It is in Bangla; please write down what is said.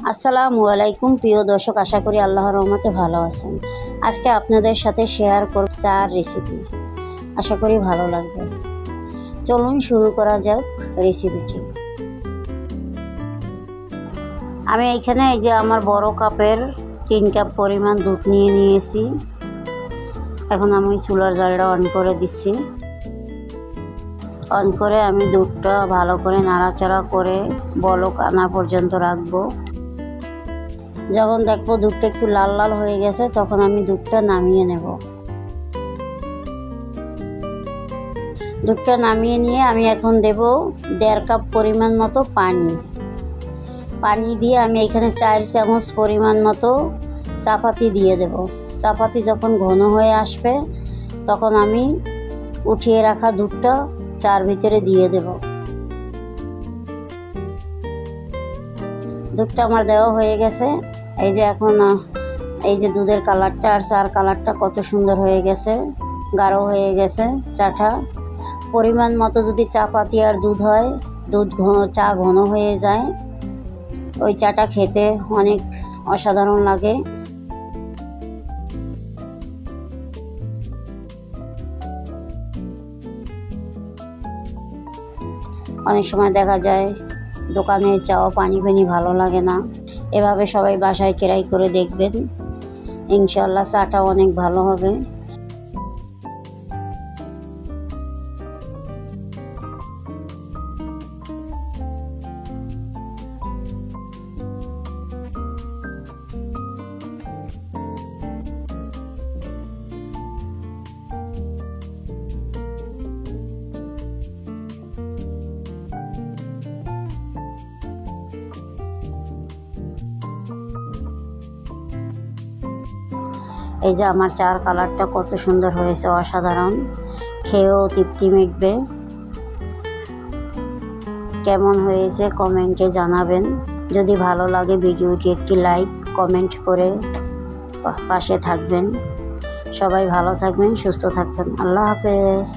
আসসালামু আলাইকুম প্রিয় দর্শক, আশা করি আল্লাহর রহমতে ভালো আছেন। আজকে আপনাদের সাথে শেয়ার করব চার রেসিপি, আশা করি ভালো লাগবে। চলুন শুরু করা যাক রেসিপিটি। আমি এখানে এই যে আমার বড় কাপের 3 কাপ পরিমাণ দুধ নিয়েছি। এখন আমি চুলার জালটা অন করে দিচ্ছি। অন করে আমি দুধটা ভালো করে নাড়াচাড়া করে বলক আনা পর্যন্ত রাখবো। যখন দেখবো দুধটা একটু লাল লাল হয়ে গেছে, তখন আমি দুধটা নামিয়ে নেব। দুধটা নামিয়ে নিয়ে আমি এখন দেব 1.5 কাপ পরিমাণ মতো পানি দিয়ে আমি এখানে 4 চামচ পরিমাণ মতো চাপাতি দিয়ে দেব। চাপাতি যখন ঘন হয়ে আসবে, তখন আমি উঠিয়ে রাখা দুধটা চার ভিতরে দিয়ে দেব। দুধটা আমার দেওয়া হয়ে গেছে। এই যে এখন এই যে দুধের কালারটা আর চার কালারটা কত সুন্দর হয়ে গেছে, গাঢ় হয়ে গেছে চাটা। পরিমাণ মতো যদি চাপাতি আর দুধ হয়, চা ঘন হয়ে যায়, ওই চাটা খেতে অনেক অসাধারণ লাগে। অনেক সময় দেখা যায় দোকানের চাও পানি ভালো লাগে না। এভাবে সবাই বাসায় ট্রাই করে দেখবেন, ইনশাআল্লাহ চাটা অনেক ভালো হবে। এই যে আমার চার কালারটা কত সুন্দর হয়েছে, অসাধারণ। খেয়েও তৃপ্তি মিটবে। কেমন হয়েছে কমেন্টে জানাবেন। যদি ভালো লাগে ভিডিওটি একটি লাইক কমেন্ট করে পাশে থাকবেন। সবাই ভালো থাকবেন, সুস্থ থাকবেন। আল্লাহ হাফেজ।